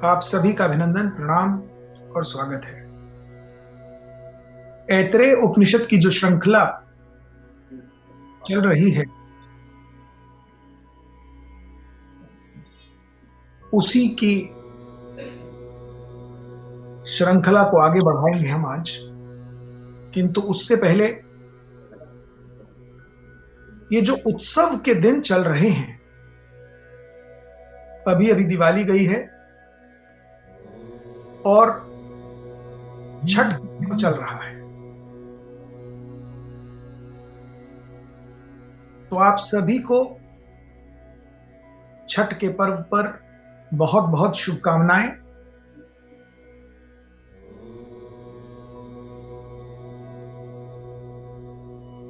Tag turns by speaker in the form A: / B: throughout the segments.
A: आप सभी का अभिनंदन, प्रणाम और स्वागत है। ऐतरेय उपनिषद की जो श्रृंखला चल रही है, उसी की श्रृंखला को आगे बढ़ाएंगे हम आज। किंतु उससे पहले ये जो उत्सव के दिन चल रहे हैं, अभी अभी दिवाली गई है और छठ चल रहा है। तो आप सभी को छठ के पर्व पर बहुत बहुत शुभकामनाएं।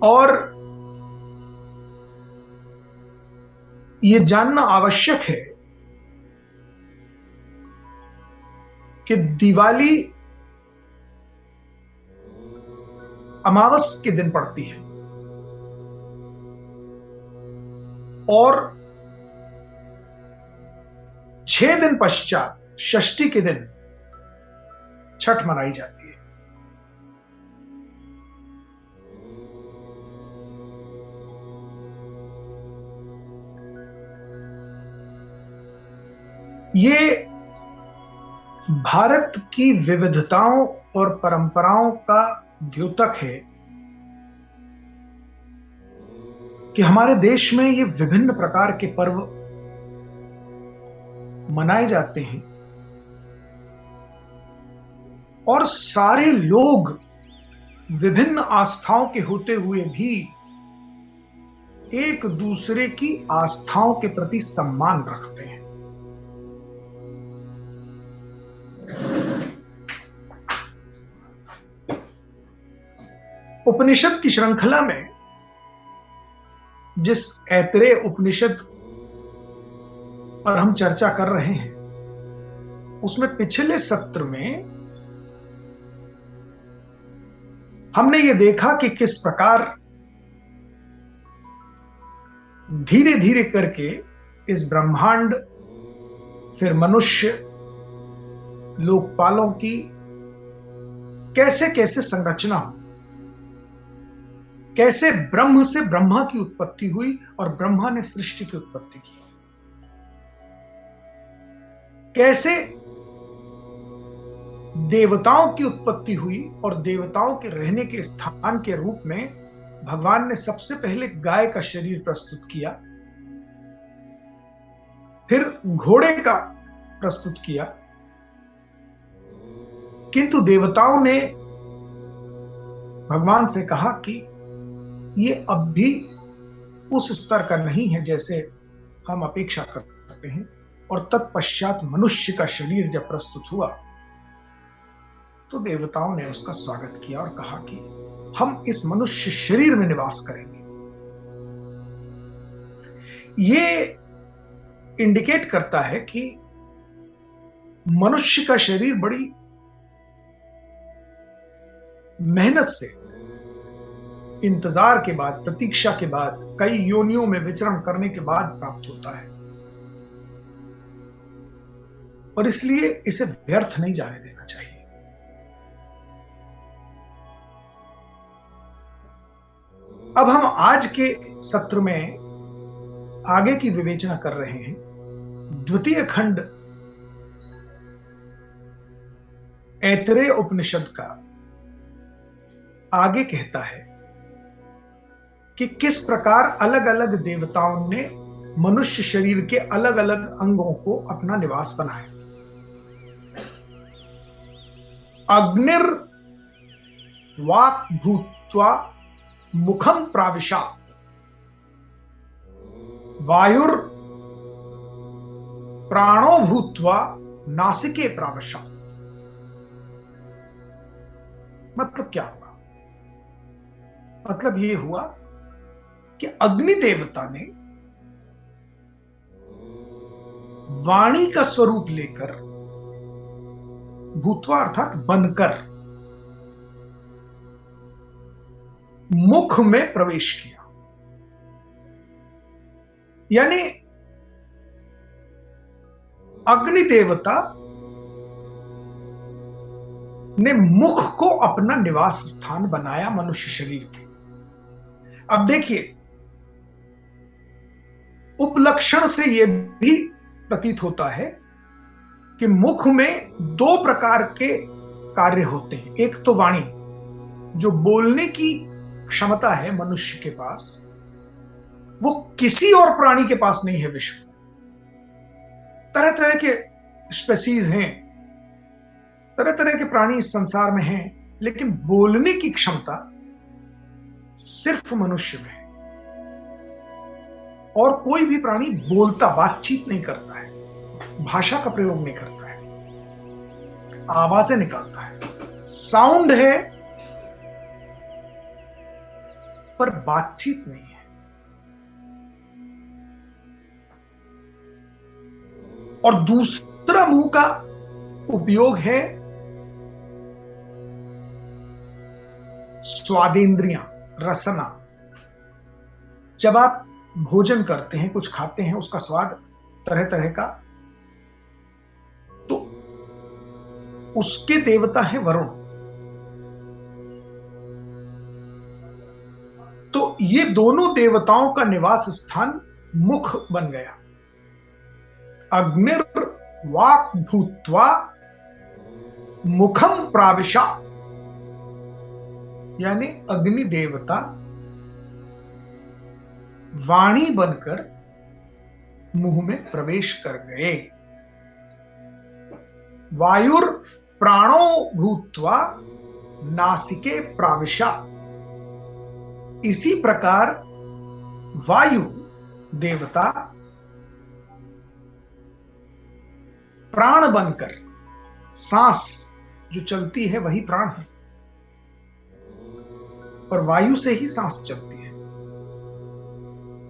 A: और ये जानना आवश्यक है कि दिवाली अमावस के दिन पड़ती है और 6 दिन पश्चात षष्ठी के दिन छठ मनाई जाती है। ये भारत की विविधताओं और परंपराओं का द्योतक है कि हमारे देश में ये विभिन्न प्रकार के पर्व मनाए जाते हैं और सारे लोग विभिन्न आस्थाओं के होते हुए भी एक दूसरे की आस्थाओं के प्रति सम्मान रखते हैं। उपनिषद की श्रृंखला में जिस ऐतरेय उपनिषद पर हम चर्चा कर रहे हैं, उसमें पिछले सत्र में हमने ये देखा कि किस प्रकार धीरे धीरे करके इस ब्रह्मांड, फिर मनुष्य, लोकपालों की कैसे कैसे संरचना हुई, कैसे ब्रह्म से ब्रह्मा की उत्पत्ति हुई और ब्रह्मा ने सृष्टि की उत्पत्ति की, कैसे देवताओं की उत्पत्ति हुई और देवताओं के रहने के स्थान के रूप में भगवान ने सबसे पहले गाय का शरीर प्रस्तुत किया, फिर घोड़े का प्रस्तुत किया। किंतु देवताओं ने भगवान से कहा कि ये अब भी उस स्तर का नहीं है जैसे हम अपेक्षा करते हैं। और तत्पश्चात मनुष्य का शरीर जब प्रस्तुत हुआ तो देवताओं ने उसका स्वागत किया और कहा कि हम इस मनुष्य शरीर में निवास करेंगे। ये इंडिकेट करता है कि मनुष्य का शरीर बड़ी मेहनत से, इंतजार के बाद, प्रतीक्षा के बाद, कई योनियों में विचरण करने के बाद प्राप्त होता है और इसलिए इसे व्यर्थ नहीं जाने देना चाहिए। अब हम आज के सत्र में आगे की विवेचना कर रहे हैं। द्वितीय खंड ऐतरेय उपनिषद का आगे कहता है कि किस प्रकार अलग अलग देवताओं ने मनुष्य शरीर के अलग अलग अंगों को अपना निवास बनाया। अग्निर वाक् भूत्वा मुखम प्राविशात्, वायुर प्राणो भूत्वा नासिके प्राविशात्। मतलब क्या हुआ? मतलब ये हुआ कि अग्नि देवता ने वाणी का स्वरूप लेकर, भूत्वा अर्थात बनकर, मुख में प्रवेश किया। यानी अग्नि देवता ने मुख को अपना निवास स्थान बनाया मनुष्य शरीर के। अब देखिए, उपलक्षण से यह भी प्रतीत होता है कि मुख में दो प्रकार के कार्य होते हैं। एक तो वाणी, जो बोलने की क्षमता है मनुष्य के पास, वो किसी और प्राणी के पास नहीं है विश्व में। तरह तरह के स्पेसीज हैं, तरह तरह के प्राणी इस संसार में हैं, लेकिन बोलने की क्षमता सिर्फ मनुष्य में है। और कोई भी प्राणी बोलता, बातचीत नहीं करता है, भाषा का प्रयोग नहीं करता है, आवाजें निकालता है, साउंड है पर बातचीत नहीं है। और दूसरा मुंह का उपयोग है स्वादेंद्रियां, रसना। जब आप भोजन करते हैं, कुछ खाते हैं, उसका स्वाद तरह तरह का, तो उसके देवता है वरुण। तो ये दोनों देवताओं का निवास स्थान मुख बन गया। अग्निर वाक् भूत्वा मुखम प्राविशात, यानी अग्नि देवता वाणी बनकर मुंह में प्रवेश कर गए। वायुर प्राणो भूत्वा नासिके प्राविशात, इसी प्रकार वायु देवता प्राण बनकर, सांस जो चलती है वही प्राण है, और वायु से ही सांस चलती है।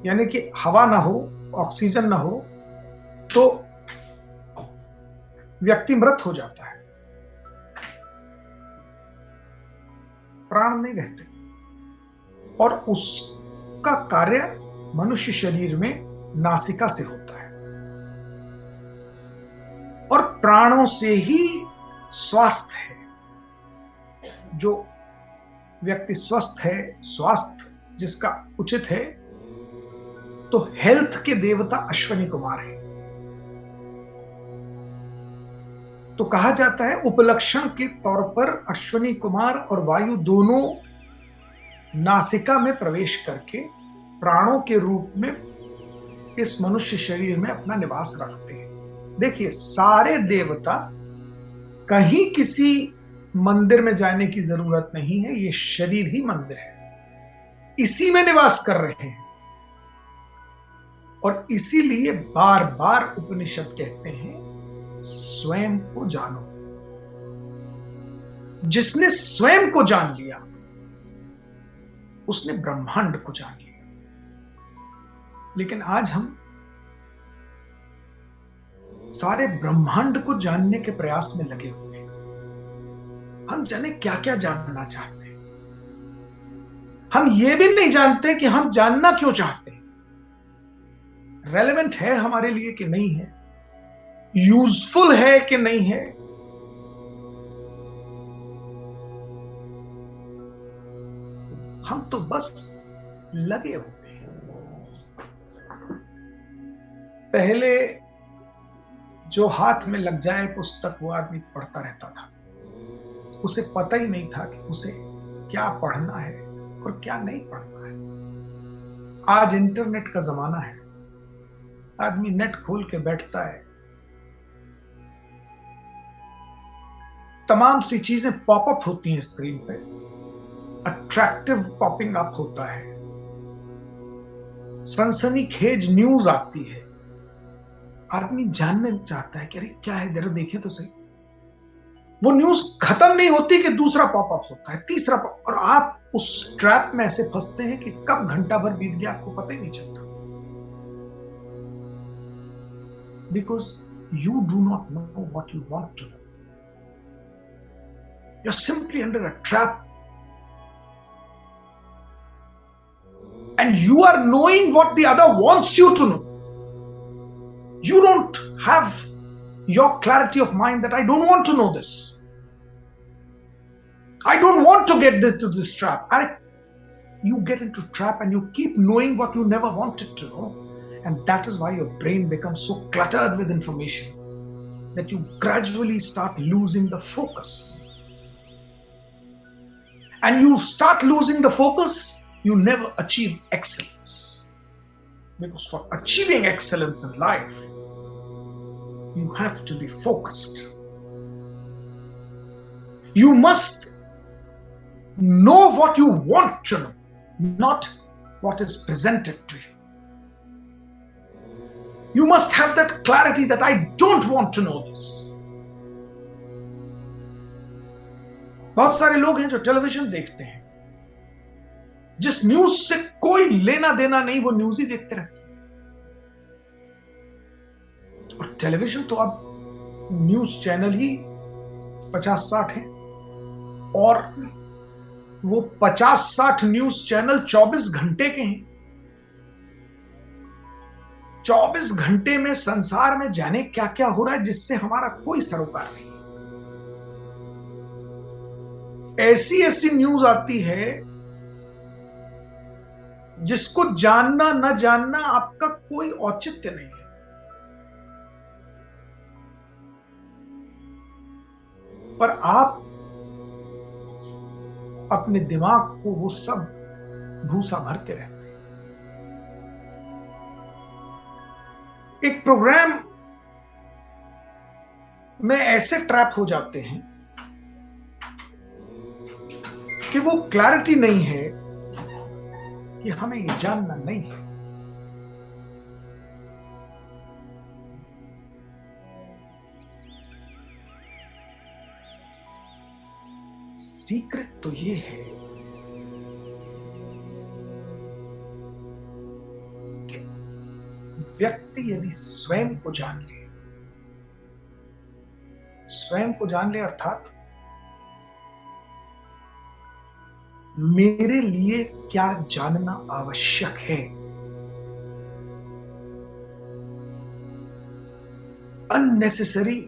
A: यानी कि हवा ना हो, ऑक्सीजन ना हो तो व्यक्ति मृत हो जाता है, प्राण नहीं रहते। और उसका कार्य मनुष्य शरीर में नासिका से होता है, और प्राणों से ही स्वास्थ्य है। जो व्यक्ति स्वस्थ है, स्वास्थ्य जिसका उचित है, तो हेल्थ के देवता अश्विनी कुमार है। तो कहा जाता है उपलक्षण के तौर पर अश्विनी कुमार और वायु दोनों नासिका में प्रवेश करके प्राणों के रूप में इस मनुष्य शरीर में अपना निवास रखते हैं। देखिए, सारे देवता, कहीं किसी मंदिर में जाने की जरूरत नहीं है, ये शरीर ही मंदिर है, इसी में निवास कर रहे हैं। और इसीलिए बार बार उपनिषद कहते हैं स्वयं को जानो। जिसने स्वयं को जान लिया उसने ब्रह्मांड को जान लिया। लेकिन आज हम सारे ब्रह्मांड को जानने के प्रयास में लगे हुए हैं। हम जाने क्या क्या जानना चाहते हैं, हम ये भी नहीं जानते कि हम जानना क्यों चाहते हैं, रेलेवेंट है हमारे लिए कि नहीं है, यूजफुल है कि नहीं है। हम तो बस लगे हुए हैं। पहले जो हाथ में लग जाए पुस्तक वो आदमी पढ़ता रहता था, उसे पता ही नहीं था कि उसे क्या पढ़ना है और क्या नहीं पढ़ना है। आज इंटरनेट का जमाना है, आदमी नेट खोल के बैठता है, तमाम सी चीजें पॉपअप होती हैं स्क्रीन पे, अट्रैक्टिव पॉपिंग अप होता है, सनसनीखेज न्यूज आती है। आदमी जानने चाहता है कि अरे क्या है, जरा देखें तो सही। वो न्यूज खत्म नहीं होती कि दूसरा पॉपअप होता है, तीसरा पॉप, और आप उस ट्रैप में ऐसे फंसते हैं कि कब घंटा भर बीत गया आपको पता ही नहीं चलता। Because you do not know what you want to know. You're simply under a trap. And you are knowing what the other wants you to know. You don't have your clarity of mind that I don't want to know this. I don't want to get this to this trap. You get into trap and you keep knowing what you never wanted to know. And that is why your brain becomes so cluttered with information that you gradually start losing the focus. And you start losing the focus, you never achieve excellence. Because for achieving excellence in life, you have to be focused. You must know what you want to know, not what is presented to you. You must have that clarity that I don't want to know this. बहुत सारे लोग हैं जो television देखते हैं, जिस news से कोई लेना देना नहीं, वो न्यूज ही देखते रहते हैं। और टेलीविजन तो अब न्यूज चैनल ही 50-60 हैं, और वो 50-60 न्यूज चैनल 24 घंटे के हैं। 24 घंटे में संसार में जाने क्या क्या हो रहा है जिससे हमारा कोई सरोकार नहीं। ऐसी ऐसी न्यूज आती है जिसको जानना न जानना आपका कोई औचित्य नहीं है। पर आप अपने दिमाग को वो सब भूसा भरते रहते हैं। एक प्रोग्राम में ऐसे ट्रैप हो जाते हैं कि वो क्लैरिटी नहीं है कि हमें ये जानना नहीं है। सीक्रेट तो ये है कि व्यक्ति यदि स्वयं को जान ले, स्वयं को जान ले अर्थात मेरे लिए क्या जानना आवश्यक है, unnecessary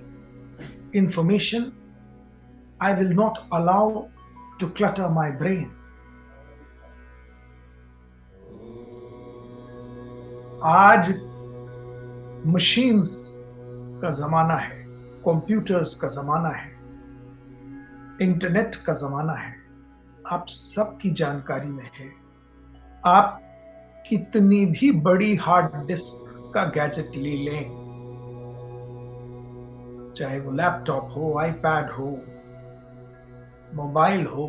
A: information I will not allow to clutter my brain. आज मशीन्स का जमाना है, कंप्यूटर्स का जमाना है, इंटरनेट का जमाना है। आप सबकी जानकारी में है। आप कितनी भी बड़ी हार्ड डिस्क का गैजेट ले लें, चाहे वो लैपटॉप हो, आईपैड हो, मोबाइल हो,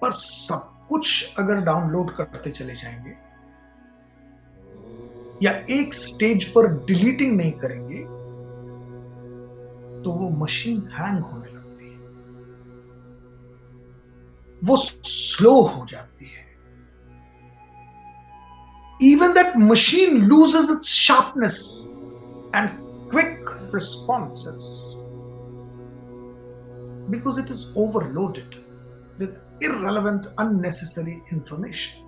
A: पर सब कुछ अगर डाउनलोड करते चले जाएंगे या एक स्टेज पर डिलीटिंग नहीं करेंगे तो वो मशीन हैंग होने लगती है, वो स्लो हो जाती है। Even that machine loses its sharpness and quick responses because it is overloaded with irrelevant, unnecessary information.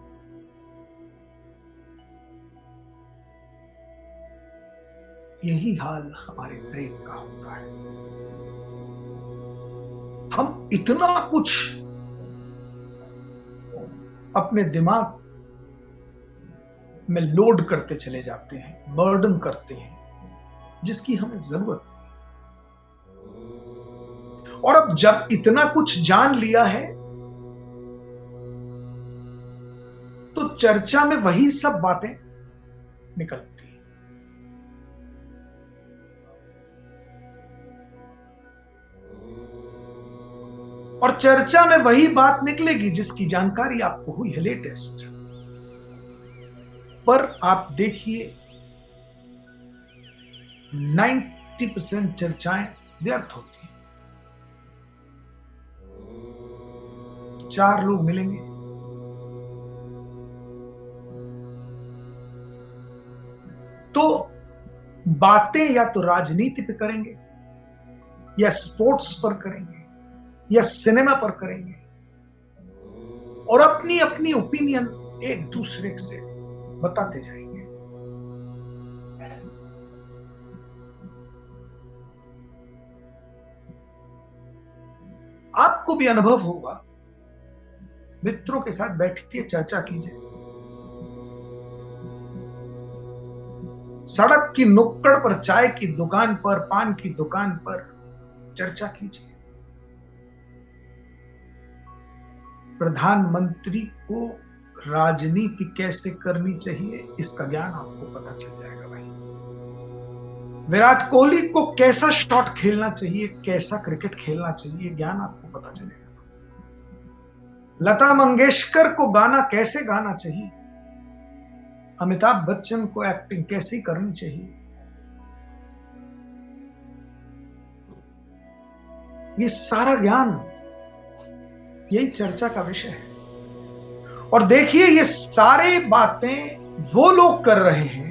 A: यही हाल हमारे ब्रेन का होता है। हम इतना कुछ अपने दिमाग में लोड करते चले जाते हैं, बर्डन करते हैं, जिसकी हमें जरूरत नहीं। और अब जब इतना कुछ जान लिया है तो चर्चा में वही सब बातें निकलती हैं। और चर्चा में वही बात निकलेगी जिसकी जानकारी आपको हुई है लेटेस्ट। पर आप देखिए 90% चर्चाएं व्यर्थ होती हैं। 4 लोग मिलेंगे, तो बातें या तो राजनीति पे करेंगे, या स्पोर्ट्स पर करेंगे, या सिनेमा पर करेंगे, और अपनी अपनी ओपिनियन एक दूसरे से बताते जाएंगे। आपको भी अनुभव होगा, मित्रों के साथ बैठिए, चर्चा कीजिए, सड़क की नुक्कड़ पर, चाय की दुकान पर, पान की दुकान पर चर्चा कीजिए। प्रधानमंत्री को राजनीति कैसे करनी चाहिए, इसका ज्ञान आपको पता चल जाएगा भाई। विराट कोहली को कैसा शॉट खेलना चाहिए, कैसा क्रिकेट खेलना चाहिए, ज्ञान आपको पता चलेगा। लता मंगेशकर को गाना कैसे गाना चाहिए, अमिताभ बच्चन को एक्टिंग कैसी करनी चाहिए, ये सारा ज्ञान, यही चर्चा का विषय है। और देखिए, ये सारे बातें वो लोग कर रहे हैं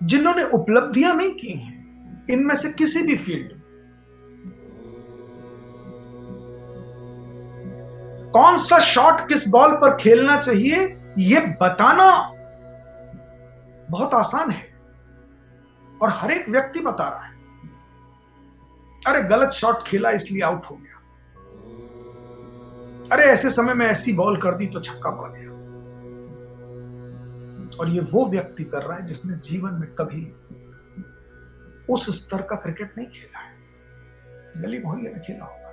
A: जिन्होंने उपलब्धियां नहीं की हैं इनमें से किसी भी फील्ड में। कौन सा शॉट किस बॉल पर खेलना चाहिए, यह बताना बहुत आसान है और हर एक व्यक्ति बता रहा है। अरे गलत शॉट खेला इसलिए आउट हो गया, अरे ऐसे समय में ऐसी बॉल कर दी तो छक्का पड़ गया। और ये वो व्यक्ति कर रहा है जिसने जीवन में कभी उस स्तर का क्रिकेट नहीं खेला है, गली मोहल्ले में खेला होगा।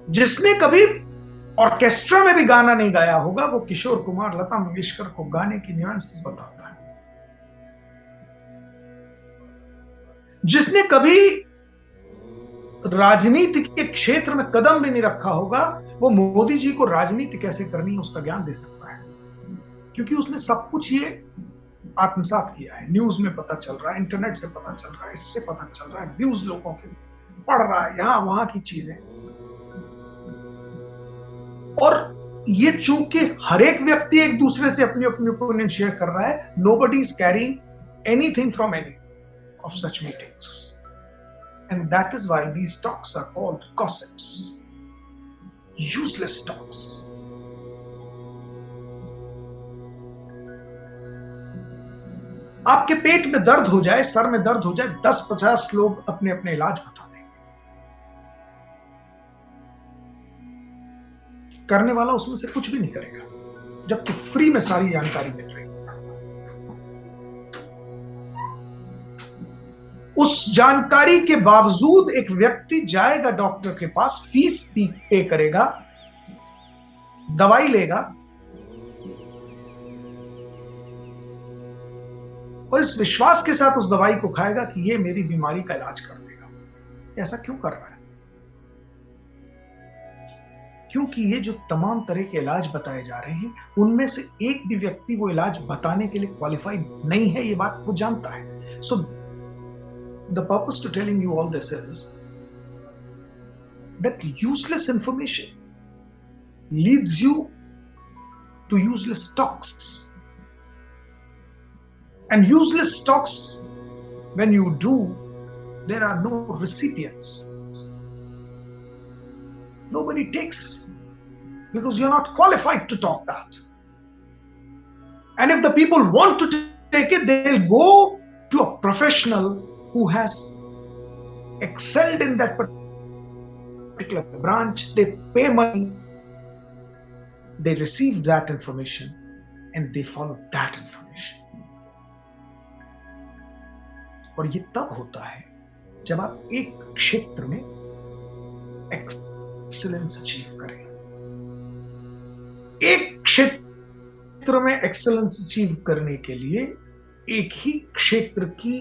A: जिसने कभी ऑर्केस्ट्रा में भी गाना नहीं गाया होगा, वो किशोर कुमार, लता मंगेशकर को गाने की न्यूएंसेस बताता है। जिसने कभी राजनीति के क्षेत्र में कदम भी नहीं रखा होगा, वो मोदी जी को राजनीति कैसे करनी है उसका ज्ञान दे सकता है, क्योंकि उसने सब कुछ ये आत्मसात किया है। न्यूज में पता चल रहा है, इंटरनेट से पता चल रहा है, इससे पता चल रहा है, व्यूज लोगों के पढ़ रहा है, यहां वहां की चीजें। और ये चूंकि हर एक व्यक्ति एक दूसरे से अपनी अपनी ओपिनियन शेयर कर रहा है, nobody is carrying anything from any of such meetings, and that is why these talks are called gossips, useless talks. आपके पेट में दर्द हो जाए, सर में दर्द हो जाए, 10-50 लोग अपने अपने इलाज बता देंगे, करने वाला उसमें से कुछ भी नहीं करेगा, जबकि फ्री में सारी जानकारी मिल रही है। उस जानकारी के बावजूद एक व्यक्ति जाएगा डॉक्टर के पास, फीस पे करेगा, दवाई लेगा और इस विश्वास के साथ उस दवाई को खाएगा कि ये मेरी बीमारी का इलाज कर देगा। ऐसा क्यों कर रहा है? क्योंकि ये जो तमाम तरह के इलाज बताए जा रहे हैं, उनमें से एक भी व्यक्ति वो इलाज बताने के लिए क्वालिफाइड नहीं है, ये बात वो जानता है। सो the purpose to telling you all this is that useless information leads you to useless talks, and useless talks, when you do, there are no recipients, nobody takes, because you're not qualified to talk that. And if the people want to take it, they'll go to a professional who has excelled in that particular branch. They pay money, they receive that information, and they follow that information. और ये तब होता है जब आप एक क्षेत्र में एक्सीलेंस अचीव करें। एक क्षेत्र में एक्सीलेंस अचीव करने के लिए एक ही क्षेत्र की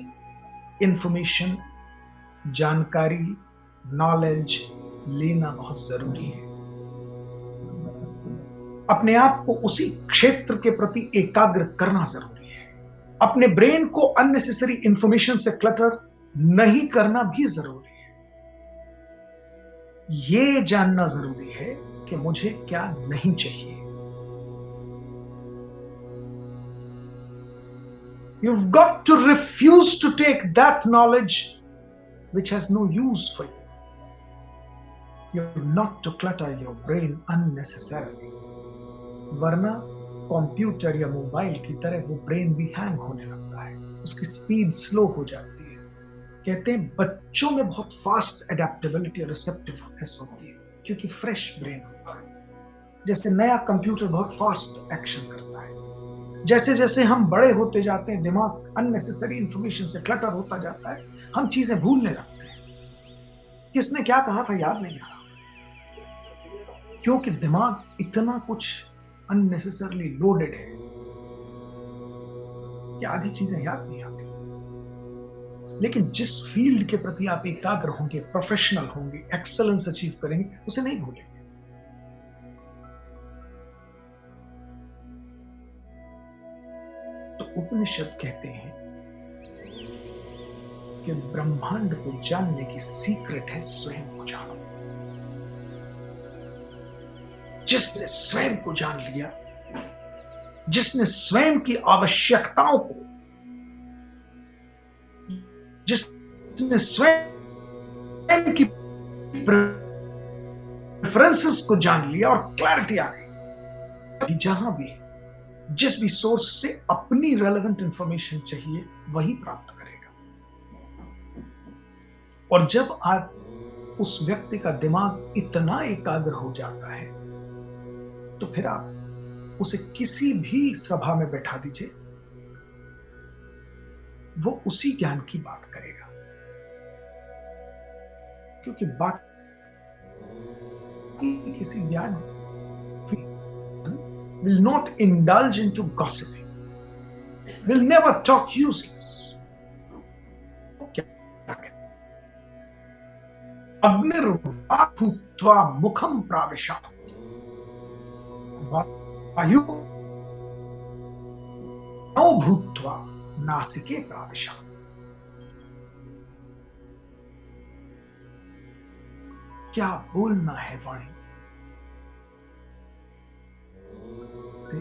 A: इंफॉर्मेशन, जानकारी, नॉलेज लेना बहुत जरूरी है। अपने आप को उसी क्षेत्र के प्रति एकाग्र करना जरूरी है। अपने ब्रेन को अननेसेसरी इंफॉर्मेशन से क्लटर नहीं करना भी जरूरी है। यह जानना जरूरी है कि मुझे क्या नहीं चाहिए। You've got to refuse to take that knowledge which has no use for you. You're not to clutter your brain unnecessarily. वरना कंप्यूटर या मोबाइल की तरह वो ब्रेन भी हैंग होने लगता है, उसकी स्पीड स्लो हो जाती है। कहते हैं बच्चों में बहुत फास्ट एडेप्टेबिलिटी और रिसेप्टिवनेस होती है क्योंकि फ्रेश ब्रेन होता है। जैसे नया कंप्यूटर बहुत फास्ट एक्शन करता है। जैसे जैसे हम बड़े होते जाते हैं, दिमाग अननेसेसरी इंफॉर्मेशन से क्लटर होता जाता है, हम चीजें भूलने लगते हैं। किसने क्या कहा था याद नहीं आ रहा, क्योंकि दिमाग इतना कुछ अननेसेसरली लोडेड है कि आधी चीजें याद नहीं आती। लेकिन जिस फील्ड के प्रति आप एकाग्र होंगे, प्रोफेशनल होंगे, एक्सेलेंस अचीव करेंगे, उसे नहीं भूलेंगे। तो उपनिषद कहते हैं कि ब्रह्मांड को जानने की सीक्रेट है स्वयं को जानो। जिसने स्वयं को जान लिया, जिसने स्वयं की आवश्यकताओं को, जिसने स्वयं की प्रेफरेंसेस को जान लिया और क्लैरिटी आ गई, जहां भी जिस भी सोर्स से अपनी रेलेवेंट इंफॉर्मेशन चाहिए वही प्राप्त करेगा। और जब आप उस व्यक्ति का दिमाग इतना एकाग्र हो जाता है तो फिर आप उसे किसी भी सभा में बैठा दीजिए, वो उसी ज्ञान की बात करेगा, क्योंकि बाकी किसी ज्ञान will not indulge into gossiping, will never talk useless. अग्निर्वा भूत्वा मुखम प्राविशत्, वायु नौ भूत्वा नासिके प्राविशत्। क्या बोलना है वाणी से,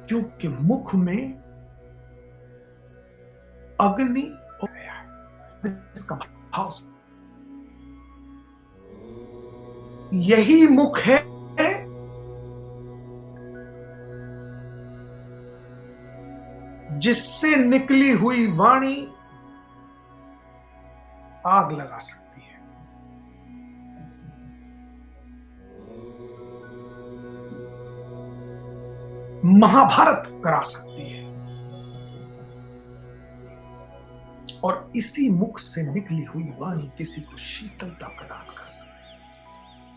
A: क्योंकि मुख में अग्नि हो गया है। इसका भाव यही मुख है जिससे निकली हुई वाणी आग लगा सकती है। महाभारत करा सकती है। और इसी मुख से निकली हुई वाणी किसी को शीतलता प्रदान कर सकती है।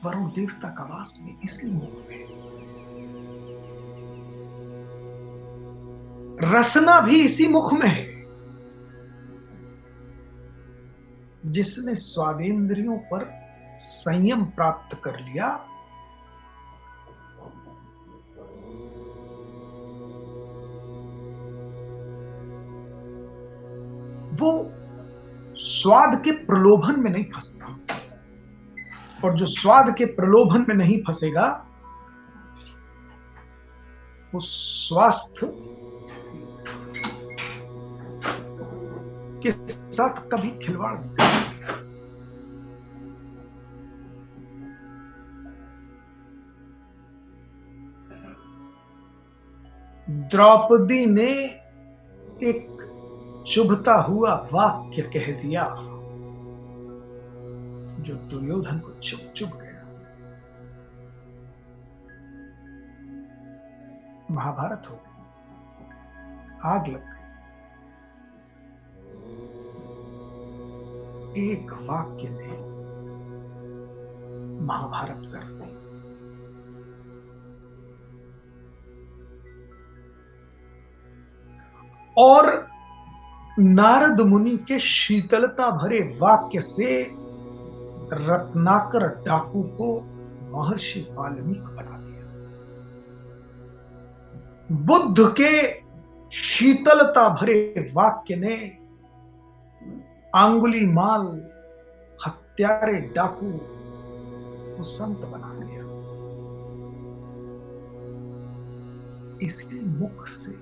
A: वरुण देवता का वास में इसी मुख में, रसना भी इसी मुख में है। जिसने स्वादेंद्रियों पर संयम प्राप्त कर लिया, वो स्वाद के प्रलोभन में नहीं फंसता। और जो स्वाद के प्रलोभन में नहीं फंसेगा वो स्वास्थ्य के साथ कभी खिलवाड़ नहीं करेगा। द्रौपदी ने एक चुभता हुआ वाक्य कह दिया जो दुर्योधन को चुभ गया। महाभारत हो गई, आग लग गई। एक वाक्य ने महाभारत कर दी। और नारद मुनि के शीतलता भरे वाक्य से रत्नाकर डाकू को महर्षि वाल्मीकि बना दिया। बुद्ध के शीतलता भरे वाक्य ने अंगुली माल हत्यारे डाकू को संत बना दिया। इसी मुख से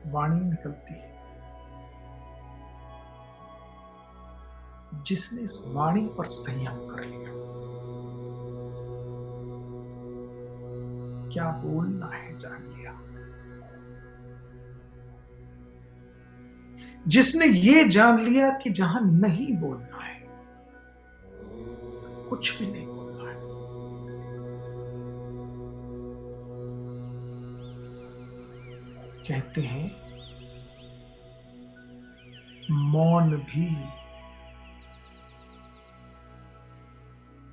A: वाणी निकलती है। जिसने इस वाणी पर संयम कर लिया। क्या बोलना है जान लिया। जिसने ये जान लिया कि जहां नहीं बोलना है, कुछ भी नहीं बोलना है। कहते हैं मौन भी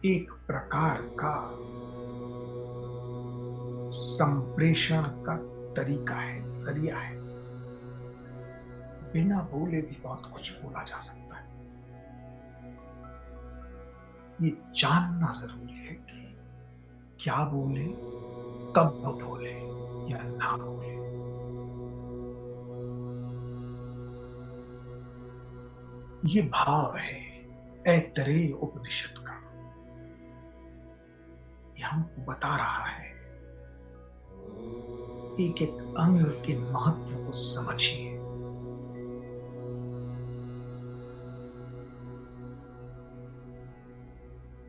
A: एक प्रकार का संप्रेषण का तरीका है, जरिया है। बिना बोले भी बहुत कुछ बोला जा सकता है। ये जानना जरूरी है कि क्या बोले, कब बोले या ना बोले। ये भाव है ऐतरेय उपनिषद का। ये हमको बता रहा है एक एक अंग के महत्व को समझिए।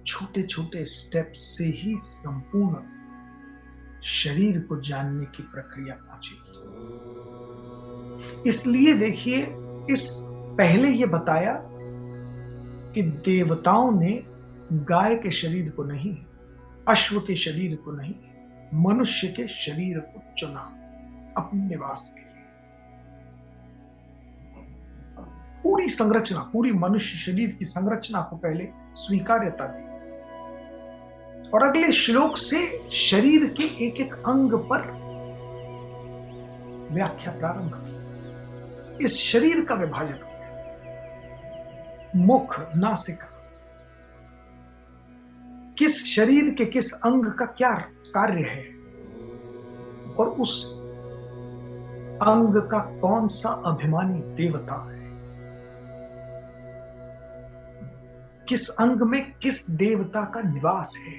A: छोटे छोटे स्टेप से ही संपूर्ण शरीर को जानने की प्रक्रिया पहुंचेगी। इसलिए देखिए, इस पहले ये बताया कि देवताओं ने गाय के शरीर को नहीं, अश्व के शरीर को नहीं, मनुष्य के शरीर को चुना अपने निवास के लिए। पूरी संरचना, पूरी मनुष्य शरीर की संरचना को पहले स्वीकार्यता दी और अगले श्लोक से शरीर के एक एक अंग पर व्याख्या प्रारंभ की। इस शरीर का विभाजन हो गया। मुख, नासिका, किस शरीर के किस अंग का क्या कार्य है और उस अंग का कौन सा अभिमानी देवता है, किस अंग में किस देवता का निवास है।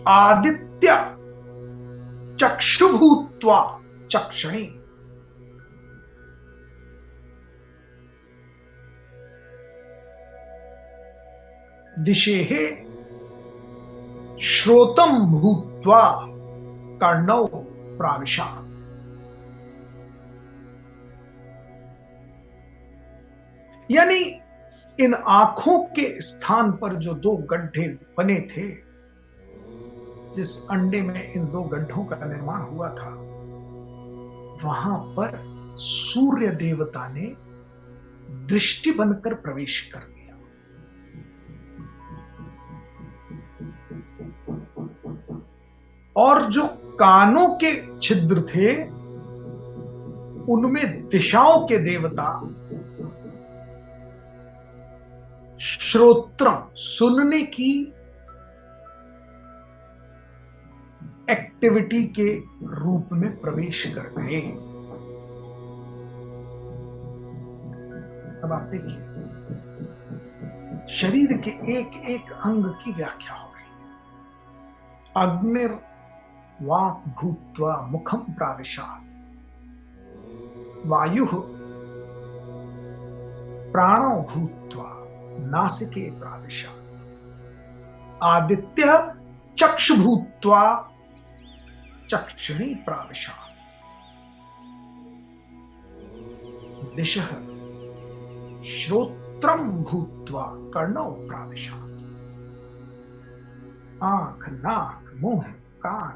A: आदित्य चक्षुभूत्वा चक्षणे, दिशेः श्रोतम भूत्वा कर्णौ प्राविशात्। यानी इन आंखों के स्थान पर जो दो गड्ढे बने थे, जिस अंडे में इन दो गड्ढों का निर्माण हुआ था, वहां पर सूर्य देवता ने दृष्टि बनकर प्रवेश कर दिया। और जो कानों के छिद्र थे, उनमें दिशाओं के देवता श्रोत्रम, सुनने की एक्टिविटी के रूप में प्रवेश कर गए। अब आप देखिए, शरीर के एक एक अंग की व्याख्या हो रही है। अग्निर वाक् भूत्वा मुखम प्राविशात्, वायुः प्राणो भूत्वा नासिके प्राविशात्, आदित्यः चक्षु भूत्वा चक्षुणी प्राविशात्, दिशः श्रोत्रम भूत्वा कर्णौ प्राविशात्। आंख, नाक, मुंह, कान,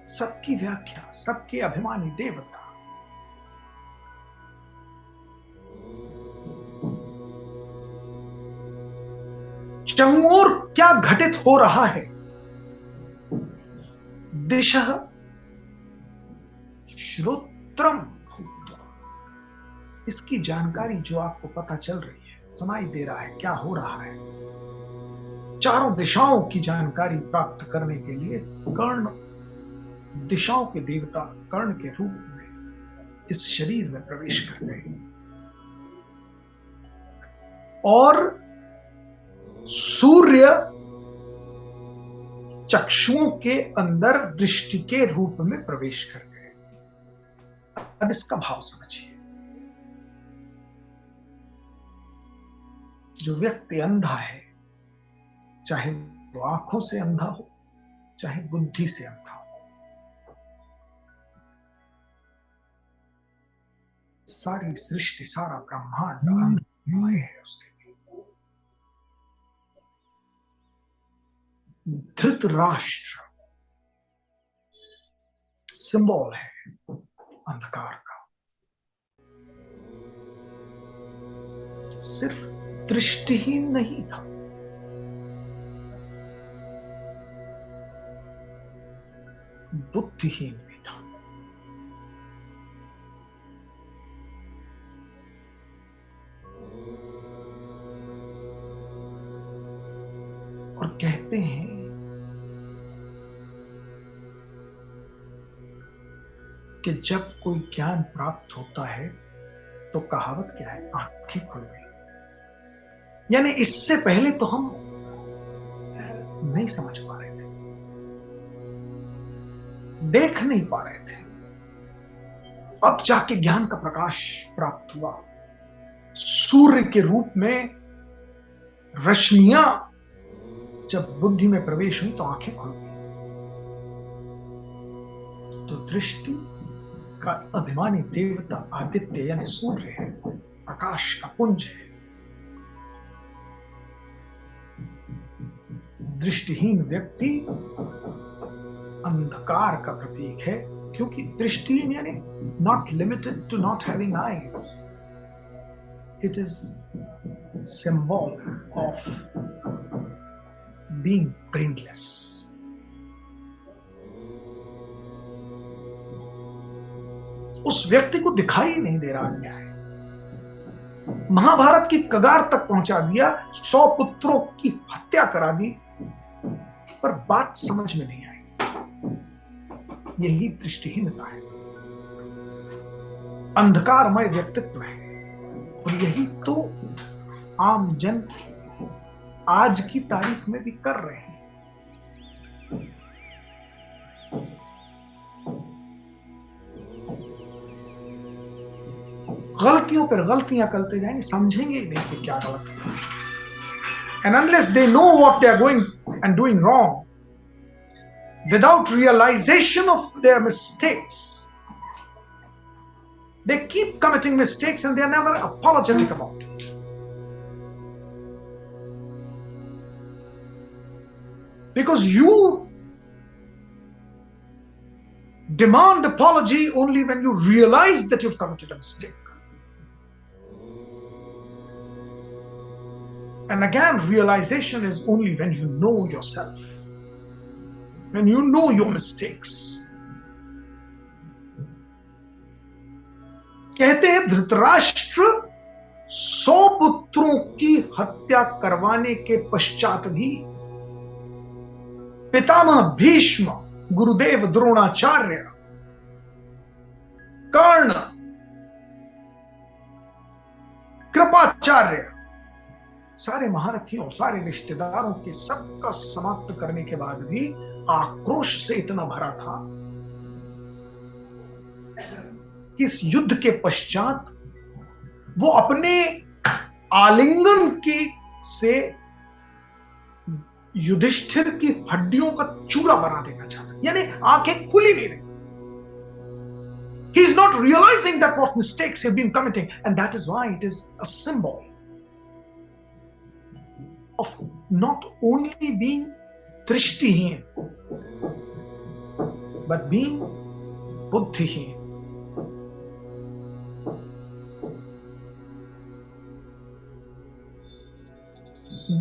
A: सबकी व्याख्या, सबके अभिमानी देवता। चहुओर क्या घटित हो रहा है? दिशः श्रोत्रम भूत्वा, इसकी जानकारी जो आपको पता चल रही है, सुनाई दे रहा है, क्या हो रहा है, चारों दिशाओं की जानकारी प्राप्त करने के लिए कर्ण, दिशाओं के देवता कर्ण के रूप में इस शरीर में प्रवेश कर गए और सूर्य चक्षुओं के अंदर दृष्टि के रूप में प्रवेश कर गए। अब इसका भाव समझिए। जो व्यक्ति अंधा है, चाहे वो आंखों से अंधा हो, चाहे बुद्धि से अंधा हो, सारी सृष्टि, सारा ब्रह्मांड अंधमय है उसके लिए। धृतराष्ट्र सिंबल है अंधकार का। सिर्फ दृष्टिहीन नहीं था, बुद्धिहीन भी था। और कहते हैं कि जब कोई ज्ञान प्राप्त होता है तो कहावत क्या है, आंखें खुल गई। यानी इससे पहले तो हम नहीं समझ पा रहे थे, देख नहीं पा रहे थे। अब जाके ज्ञान का प्रकाश प्राप्त हुआ। सूर्य के रूप में रश्मियां जब बुद्धि में प्रवेश हुई तो आंखें खुल गई। तो दृष्टि का अभिमानी देवता आदित्य यानी सूर्य है, प्रकाश का पुंज है। दृष्टिहीन व्यक्ति अंधकार का प्रतीक है, क्योंकि दृष्टिहीन यानी not limited to not having eyes, it is symbol of being brainless. उस व्यक्ति को दिखाई नहीं दे रहा अन्याय। महाभारत की कगार तक पहुंचा दिया, 100 पुत्रों की हत्या करा दी, पर बात समझ में नहीं आई। यही दृष्टिहीनता है, अंधकारमय व्यक्तित्व है। और यही तो आम जन आज की तारीख में भी कर रहे हैं। गलतियों पर गलतियां करते जाएंगे, समझेंगे ही नहीं कि क्या गलत है। And unless they know what they are going and doing wrong, without realization of their mistakes, they keep committing mistakes and they are never apologetic about it. Because you demand apology only when you realize that you've committed a mistake. And again, realization is only when you know yourself, when you know your mistakes. कहते हैं धृतराष्ट्र 100 पुत्रों की हत्या करवाने के पश्चात भी पितामह भीष्म, गुरुदेव द्रोणाचार्य, कर्ण, कृपाचार्य, सारे महारथियों, सारे रिश्तेदारों के सबका समाप्त करने के बाद भी आक्रोश से इतना भरा था कि इस युद्ध के पश्चात वो अपने आलिंगन की से युधिष्ठिर की हड्डियों का चूरा बना देना चाहता, यानी आंखें खुली नहीं रही। He is not realizing that what mistakes he have been committing, and that is why it is a symbol of not only being drishtihin, but being buddhihin.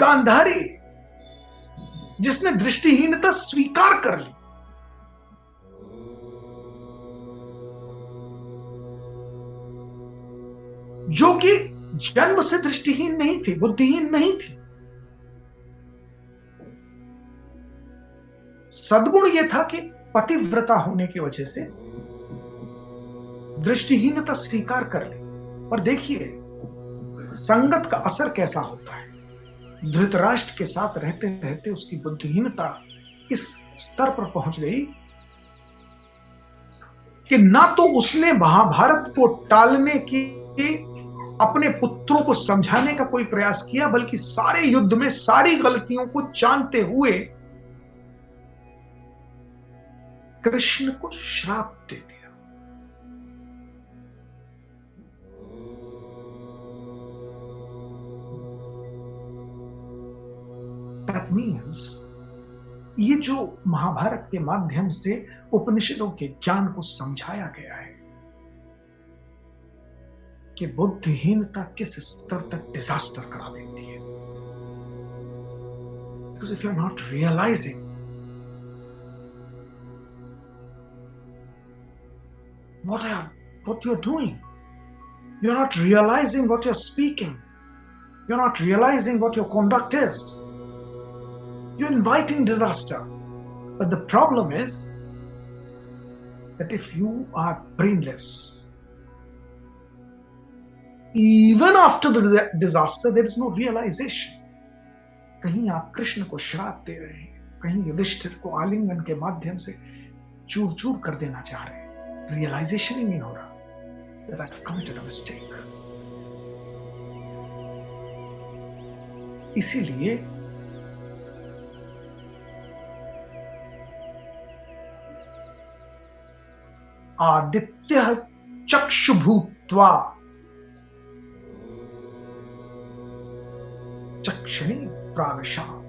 A: Gandhari जिसने दृष्टिहीनता स्वीकार कर ली, जो कि जन्म से दृष्टिहीन नहीं थी, बुद्धिहीन नहीं थी। सद्गुण यह था कि पतिव्रता होने की वजह से दृष्टिहीनता स्वीकार कर ली। पर देखिए संगत का असर कैसा होता है। धृतराष्ट्र के साथ रहते रहते उसकी बुद्धिहीनता इस स्तर पर पहुंच गई कि ना तो उसने महाभारत को टालने की अपने पुत्रों को समझाने का कोई प्रयास किया, बल्कि सारे युद्ध में सारी गलतियों को जानते हुए कृष्ण को श्राप दे दिया। That means ये जो महाभारत के माध्यम से उपनिषदों के ज्ञान को समझाया गया है कि बुद्धिहीनता किस स्तर तक डिजास्टर करा देती है। Because if you're not realizing what you're doing, you're not realizing what you're speaking, you're not realizing what your conduct is, you're inviting disaster. But the problem is that if you are brainless, even after the disaster there is no realization. कहीं आप कृष्ण को श्राप दे रहे हैं, कहीं युधिष्ठिर को आलिंगन के माध्यम से चूर चूर कर देना चाह रहे हैं, रियलाइजेशन ही नहीं हो रहा that I've committed a mistake. इसीलिए आदित्य चक्षुभूत्वा चक्षुणी प्राविशात,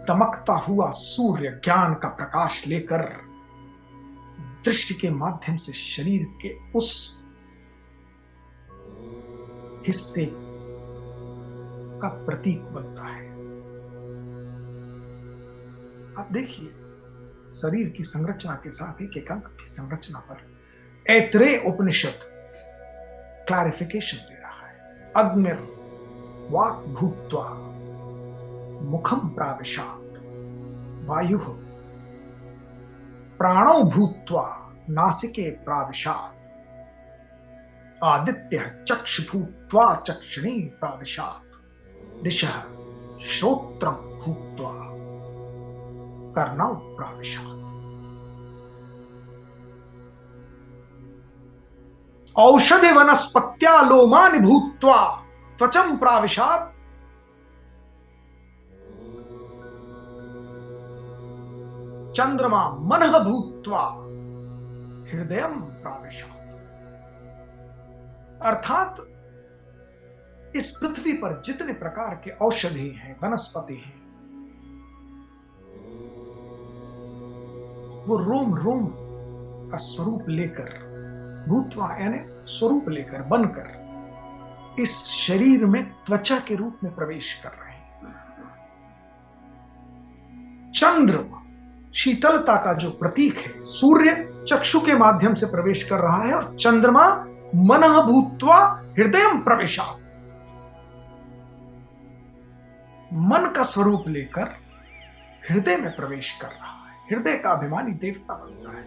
A: दमकता हुआ सूर्य ज्ञान का प्रकाश लेकर दृष्टि के माध्यम से शरीर के उस हिस्से का प्रतीक बनता है। आप देखिए, शरीर की संरचना के साथ एक अंग की संरचना पर ऐतरेय उपनिषद क्लैरिफिकेशन दे रहा है। अग्निर वाक् भूत्वा मुखम प्राविशात, वायुः प्राणो भूत्वा नासिके प्राविशात, आदित्यः चक्षु भूत्वा चक्षुणी प्राविशात, दिशः श्रोत्रम भूत्वा कर्णौ प्राविशात। औषधि वनस्पत्या लोमानि भूत्वा त्वचं प्राविशात, चंद्रमा मनः भूत्वा हृदयं प्राविशात। अर्थात इस पृथ्वी पर जितने प्रकार के औषधि हैं, वनस्पति हैं, वो रोम रोम का स्वरूप लेकर, भूत्वा यानी स्वरूप लेकर, बनकर इस शरीर में त्वचा के रूप में प्रवेश कर रहे हैं। चंद्रमा शीतलता का जो प्रतीक है, सूर्य चक्षु के माध्यम से प्रवेश कर रहा है, और चंद्रमा मनः भूत्वा हृदयं प्रवेशात, मन का स्वरूप लेकर हृदय में प्रवेश कर रहा है। हृदय का अभिमानी देवता बनता है।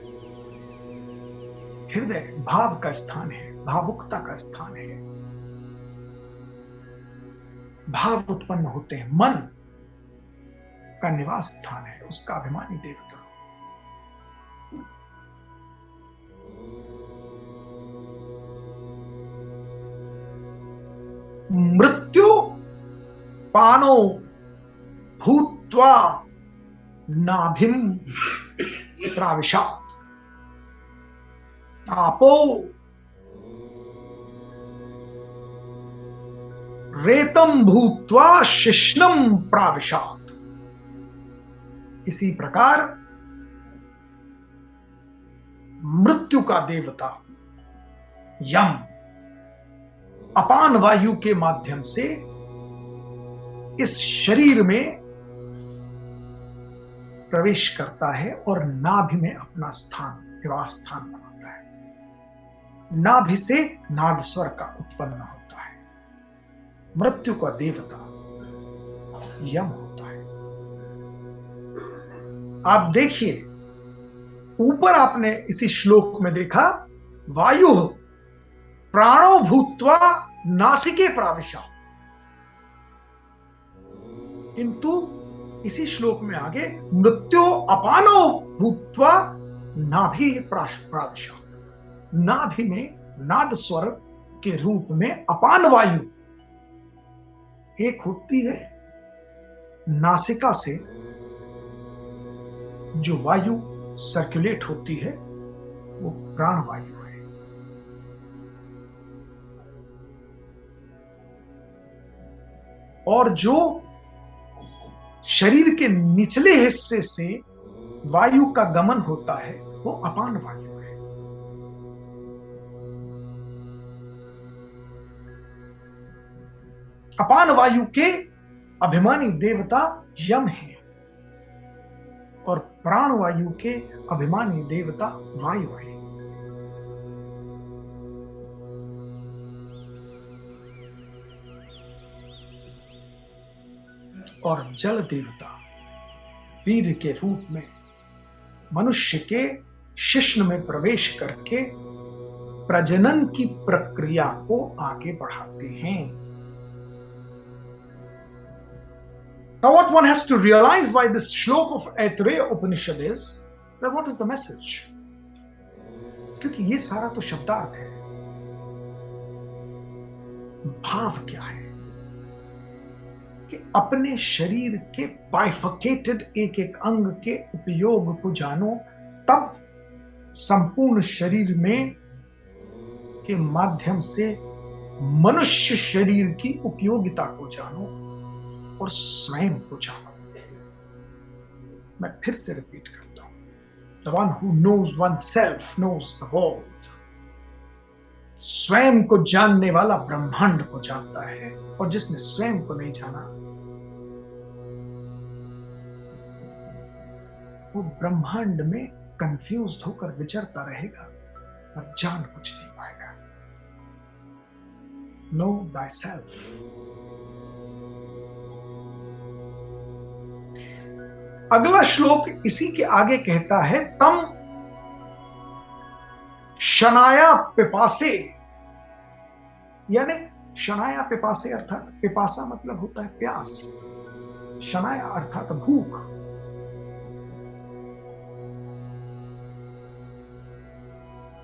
A: हृदय भाव का स्थान है, भावुकता का स्थान है, भाव उत्पन्न होते हैं, मन का निवास स्थान है, उसका अभिमानी देवता। मृत्यु पानो भूत्वा नाभिम प्राविशात, आपो रेतम भूत्वा शिश्नम प्राविशात। इसी प्रकार मृत्यु का देवता यम अपान वायु के माध्यम से इस शरीर में प्रवेश करता है और नाभि में अपना स्थान, निवास स्थान बनाता है। नाभि से नाद स्वर का उत्पन्न होता है। मृत्यु का देवता यम होता है। आप देखिए, ऊपर आपने इसी श्लोक में देखा, वायु प्राणो भूत्वा नासिके प्राविशात। किंतु इसी श्लोक में आगे मृत्यो अपानो भूत्वा नाभि प्रादिशात्, नाभि में नाद स्वर के रूप में अपान वायु एक होती है, नासिका से जो वायु सर्कुलेट होती है वो प्राण वायु है। और जो शरीर के निचले हिस्से से वायु का गमन होता है वो अपान वायु है। अपान वायु के अभिमानी देवता यम है और प्राण वायु के अभिमानी देवता वायु है। और जल देवता वीर के रूप में मनुष्य के शिश्न में प्रवेश करके प्रजनन की प्रक्रिया को आगे बढ़ाते हैं। Now what one has to realize by this श्लोक of Aitareya Upanishad is that what is the message? क्योंकि ये सारा तो शब्दार्थ है, भाव क्या है कि अपने शरीर के बाइफकेटेड एक एक अंग के उपयोग को जानो, तब संपूर्ण शरीर में के माध्यम से मनुष्य शरीर की उपयोगिता को जानो और स्वयं को जानो। मैं फिर से रिपीट करता हूं, The one who knows oneself knows the world. स्वयं को जानने वाला ब्रह्मांड को जानता है, और जिसने स्वयं को नहीं जाना वो ब्रह्मांड में कंफ्यूज्ड होकर विचरता रहेगा और जान कुछ नहीं पाएगा। Know thyself. अगला श्लोक इसी के आगे कहता है, तम शनाया पिपासे, यानी शनाया पिपासे अर्थात पिपासा मतलब होता है प्यास, शनाया अर्थात भूख।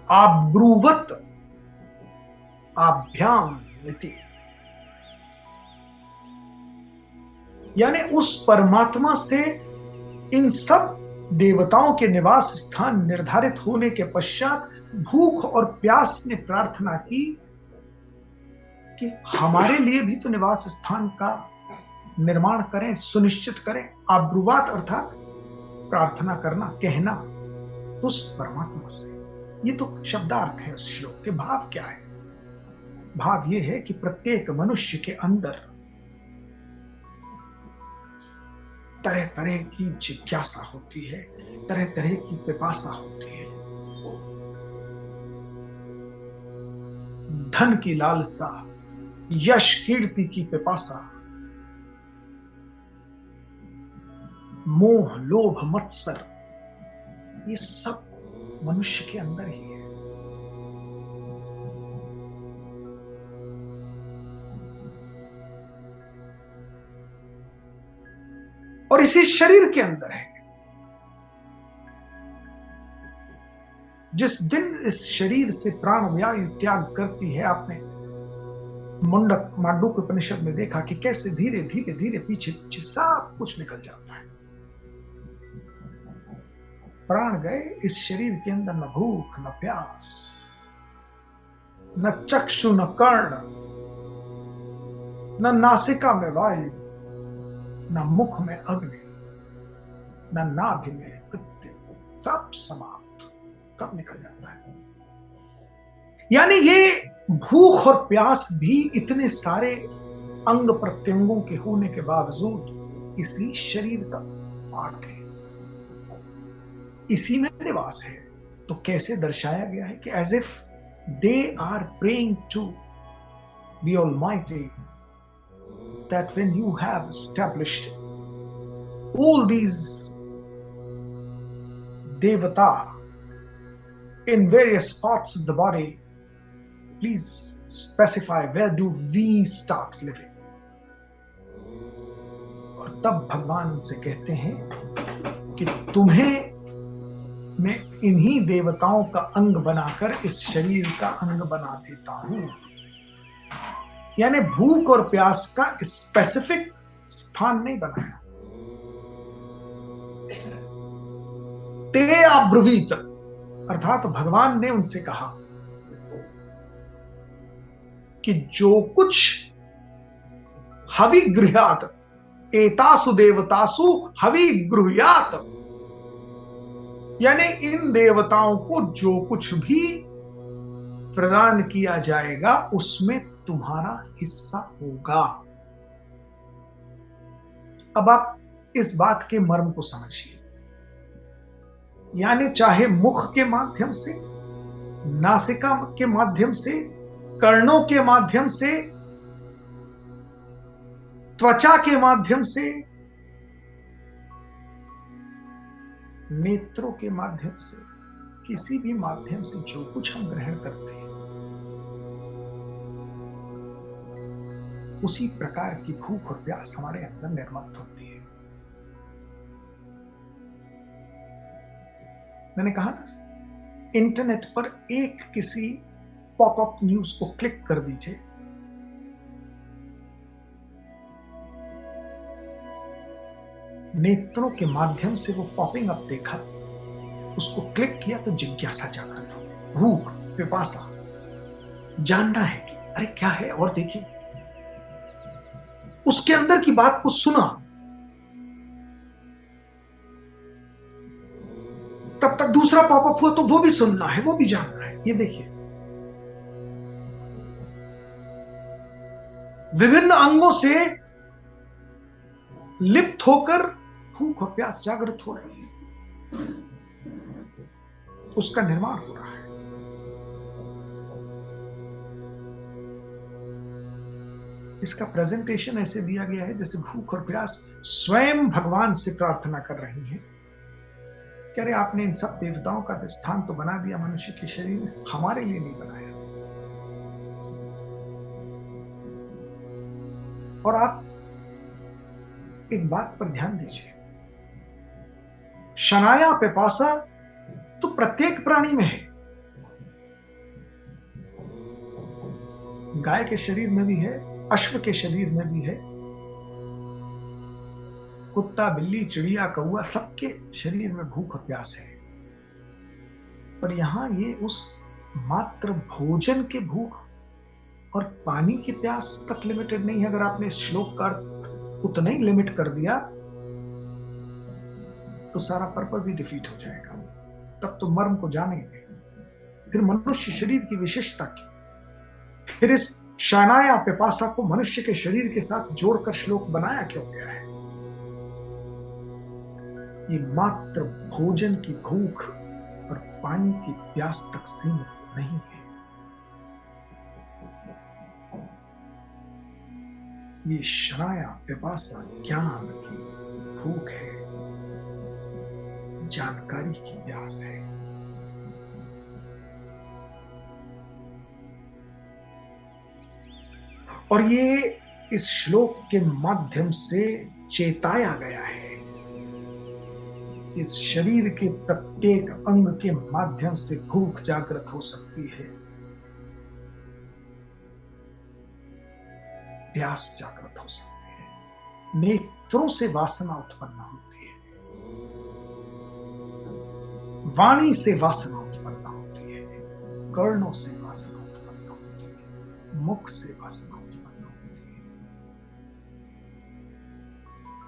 A: आब्रुवत आभ्याम इति, यानी उस परमात्मा से इन सब देवताओं के निवास स्थान निर्धारित होने के पश्चात भूख और प्यास ने प्रार्थना की कि हमारे लिए भी तो निवास स्थान का निर्माण करें, सुनिश्चित करें। आब्रुवात अर्थात प्रार्थना करना, कहना उस परमात्मा से। ये तो शब्दार्थ है उस श्लोक के। भाव क्या है? भाव ये है कि प्रत्येक मनुष्य के अंदर तरह तरह की जिज्ञासा होती है, तरह तरह की पिपासा होती है। धन की लालसा, यश कीर्ति की पिपासा, मोह लोभ मत्सर, ये सब मनुष्य के अंदर ही है। और इसी शरीर के अंदर है। जिस दिन इस शरीर से प्राण वायु त्याग करती है, आपने मुंडक मांडूक्य उपनिषद में देखा कि कैसे धीरे धीरे धीरे पीछे पीछे सब कुछ निकल जाता है। प्राण गए, इस शरीर के अंदर न भूख न प्यास, न चक्षु न कर्ण, न नासिका में वायु, न मुख में अग्नि, न नाभि में पित्त, सब समाप्त, सब निकल जाता है। यानी ये भूख और प्यास भी इतने सारे अंग प्रत्यंगों के होने के बावजूद इसी शरीर का पार्ट है, इसी में निवास है। तो कैसे दर्शाया गया है कि as if they are praying to the almighty, that when you have established all these devata in various parts of the body, please specify where do we start living. और तब भगवान उनसे कहते हैं कि तुम्हें मैं इन्हीं देवताओं का अंग बनाकर इस शरीर का अंग बना देता हूं। यानी भूख और प्यास का स्पेसिफिक स्थान नहीं बनाया। ते अब्रवीत, अर्थात भगवान ने उनसे कहा कि जो कुछ हविगृह्यात, एतासु देवतासु हविगृह्यात, यानी इन देवताओं को जो कुछ भी प्रदान किया जाएगा उसमें तुम्हारा हिस्सा होगा। अब आप इस बात के मर्म को समझिए। यानी चाहे मुख के माध्यम से, नासिका के माध्यम से, कर्णों के माध्यम से, त्वचा के माध्यम से, नेत्रों के माध्यम से, किसी भी माध्यम से जो कुछ हम ग्रहण करते हैं उसी प्रकार की भूख और प्यास हमारे अंदर निर्मित होती है। मैंने कहा ना, इंटरनेट पर एक किसी पॉपअप न्यूज को क्लिक कर दीजिए, नेत्रों के माध्यम से वो पॉपिंग अप देखा, उसको क्लिक किया तो जिज्ञासा जागृत हो गई, भूख, पिपासा, जानना है कि अरे क्या है, और देखिए उसके अंदर की बात को सुना, तब तक दूसरा पॉपअप हुआ तो वो भी सुनना है, वो भी जानना है। ये देखिए विभिन्न अंगों से लिप्त होकर भूख और प्यास जागृत हो रही है, उसका निर्माण हो रहा है। इसका प्रेजेंटेशन ऐसे दिया गया है जैसे भूख और प्यास स्वयं भगवान से प्रार्थना कर रही है। कह रहे आपने इन सब देवताओं का स्थान तो बना दिया मनुष्य के शरीर में, हमारे लिए नहीं बनाया। और आप एक बात पर ध्यान दीजिए, शनाया पिपासा तो प्रत्येक प्राणी में है। गाय के शरीर में भी है, अश्व के शरीर में भी है, कुत्ता, बिल्ली, चिड़िया, कौआ, सबके शरीर में भूख और प्यास है। पर यहां ये उस मात्र भोजन के भूख और पानी की प्यास तक लिमिटेड नहीं है। अगर आपने इस श्लोक का उतना ही लिमिट कर दिया तो सारा पर्पस ही डिफीट हो जाएगा। तब तो मर्म को जानेंगे। फिर मनुष्य शरीर की विशेषता की, फिर इस शनाया पिपासा को मनुष्य के शरीर के साथ जोड़कर श्लोक बनाया क्यों गया है? ये मात्र भोजन की भूख और पानी की प्यास तक सीमित नहीं है। ये शनाया पिपासा ज्ञान की भूख है, जानकारी की प्यास है। और ये इस श्लोक के माध्यम से चेताया गया है। इस शरीर के प्रत्येक अंग के माध्यम से भूख जागृत हो सकती है, प्यास जागृत हो सकती है, नेत्रों से वासना उत्पन्न होती है, वाणी से वासना उत्पन्न होती है, कर्णों से वासना उत्पन्न होती है, मुख से वासना उत्पन्न होती है,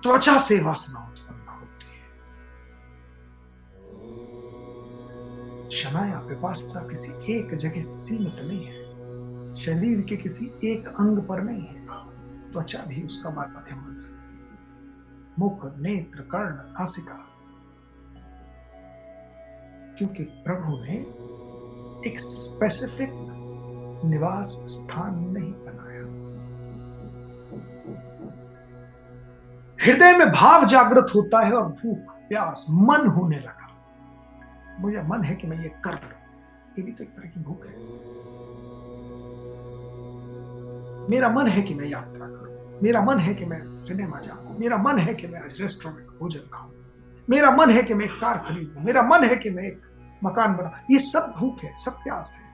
A: त्वचा से वासना उत्पन्न होती है। शनाया पिपासा किसी एक जगह सीमित नहीं है, शरीर के किसी एक अंग पर नहीं है। त्वचा भी उसका माध्यम बन सकती है, मुख, नेत्र, कर्ण, नासिका, क्योंकि प्रभु ने एक स्पेसिफिक निवास स्थान नहीं बनाया। हृदय में भाव जागृत होता है और भूख, प्यास, मन होने लगा। मुझे मन है कि मैं ये कर लूं, ये भी तो एक तरह की भूख है। मेरा मन है कि मैं यात्रा करूं, मेरा मन है कि मैं सिनेमा जाऊं, मेरा मन है कि मैं आज रेस्टोरेंट में भोजन खाऊं, मेरा मन है कि मैं एक कार खरीदूं, मेरा मन है कि मैं एक मकान बनाऊं। ये सब भूख है, सब प्यास है,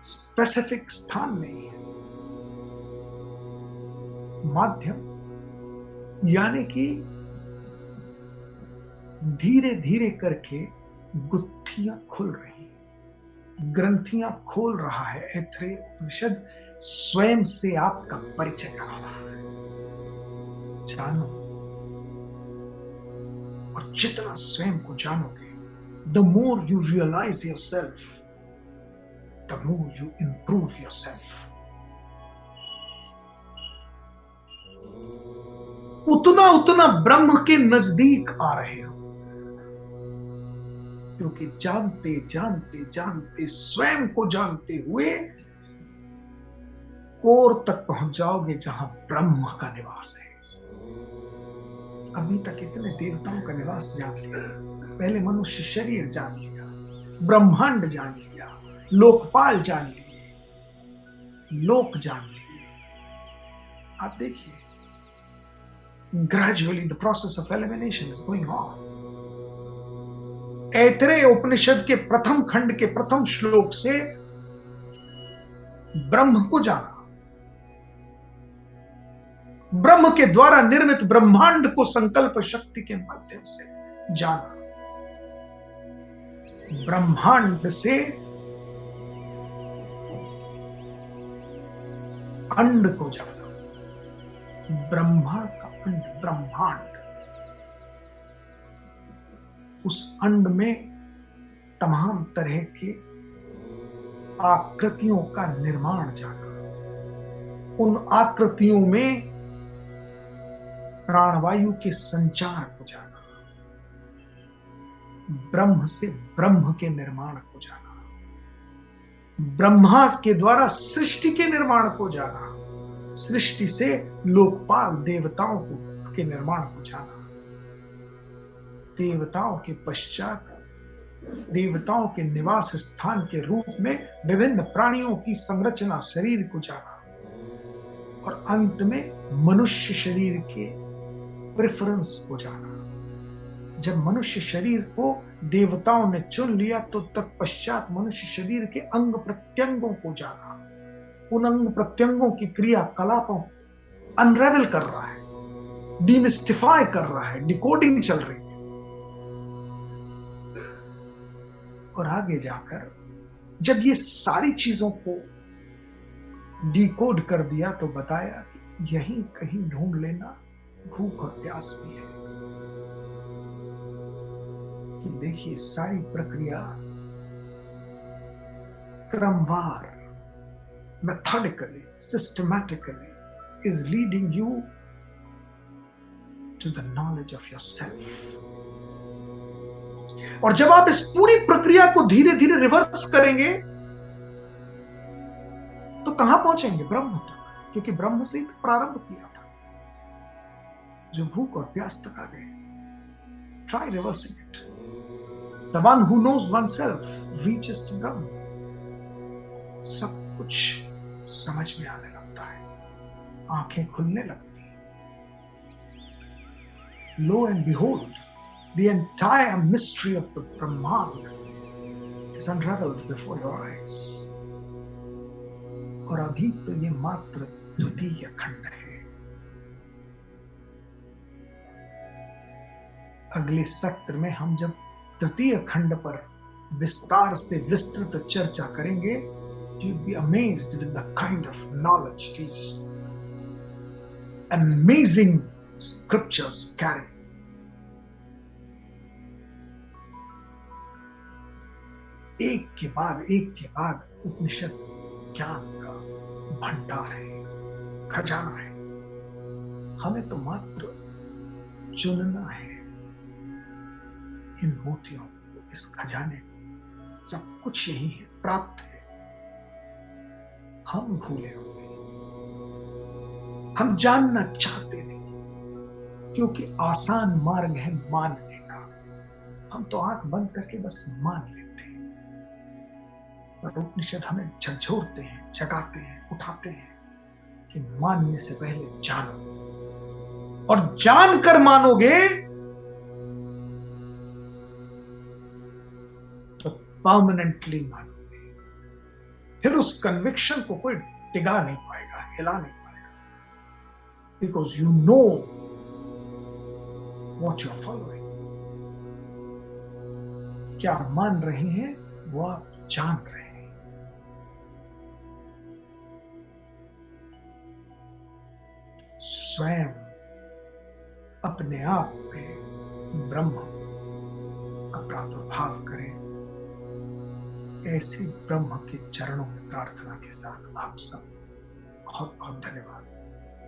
A: स्पेसिफिक स्थान नहीं है। माध्यम यानी कि धीरे धीरे करके गुत्थियां खुल रही, ग्रंथियां खोल रहा है। ऐत्रेय उपनिषद स्वयं से आपका परिचय करा रहा है। जानो, और जितना स्वयं को जानोगे, the more you realize yourself, the more you improve yourself. उतना उतना ब्रह्म के नजदीक आ रहे हो, क्योंकि जानते जानते जानते, स्वयं को जानते हुए कोर तक पहुंच जाओगे जहां ब्रह्म का निवास है। अभी तक इतने देवताओं का निवास जान लिया, पहले मनुष्य शरीर जान लिया, ब्रह्मांड जान लिया, लोकपाल जान लिए, लोक जान लिए। आप देखिए, gradually the process of elimination is going on. Aitareya Upanishad के प्रथम खंड के प्रथम श्लोक से ब्रह्म को जाना, ब्रह्म के द्वारा निर्मित ब्रह्मांड को संकल्प शक्ति के माध्यम से जाना, ब्रह्मांड से अंड को जाना, ब्रह्मा का अंड ब्रह्मांड, उस अंड में तमाम तरह के आकृतियों का निर्माण जाना, उन आकृतियों में प्राणवायु के संचार को जाना, ब्रह्म से ब्रह्म के निर्माण को जाना, ब्रह्मा के द्वारा सृष्टि के निर्माण को जाना, सृष्टि से लोकपाल देवताओं के निर्माण को जाना, देवताओं के पश्चात देवताओं के निवास स्थान के रूप में विभिन्न प्राणियों की संरचना शरीर को जाना, और अंत में मनुष्य शरीर के प्रेफरेंस को जाना। जब मनुष्य शरीर को देवताओं ने चुन लिया तो तत्पश्चात मनुष्य शरीर के अंग प्रत्यंगों को जाना, उन अंग प्रत्यंगों की क्रियाकलापों अनरेवल कर रहा है, डिमिस्टिफाई कर रहा है, डिकोडिंग चल रही है। और आगे जाकर जब ये सारी चीजों को डिकोड कर दिया तो बताया कि यहीं कहीं ढूंढ लेना भूख और प्यास भी है। कि देखिए, सारी प्रक्रिया क्रमवार, methodically, systematically is leading you to the knowledge of yourself. और जब आप इस पूरी प्रक्रिया को धीरे धीरे रिवर्स करेंगे तो कहां पहुंचेंगे? ब्रह्म तक, क्योंकि ब्रह्म से ही तो प्रारंभ किया था, जो भूख और प्यास तक आ गए। Try reversing it. The one who knows oneself reaches to Brahma. सब कुछ समझ में आने लगता है, आंखें खुलने लगती हैं। Lo and behold, the entire mystery of the Brahmand is unraveled before your eyes. और अभी तो ये मात्र द्वितीय खंड है। अगले सत्र में हम जब तृतीय खंड पर विस्तार से विस्तृत चर्चा करेंगे, you'll be amazed with the kind of knowledge these amazing scriptures carry. एक के बाद उपनिषद ज्ञान का भंडार है, खजाना है। हमें तो मात्र चुनना है इन मोतियों को, इस खजाने को। सब कुछ यही है, प्राप्त है। हम भूले हुए, हम जानना चाहते नहीं, क्योंकि आसान मार्ग है मानने का। हम तो आंख बंद करके बस मान लेते हैं, पर उपनिषद हमें झकझोरते हैं, जगाते हैं, उठाते हैं। कि मानने से पहले जानो, और जानकर मानोगे तो परमानेंटली मानोगे। फिर उस कन्विक्शन को कोई टिका नहीं पाएगा, हिला नहीं पाएगा, because you know what you are following. क्या आप मान रहे हैं वो आप जान रहे हैं। स्वयं अपने आप में ब्रह्म का प्रादुर्भाव करें। ऐसी ब्रह्म के चरणों में प्रार्थना के साथ आप सब बहुत बहुत धन्यवाद।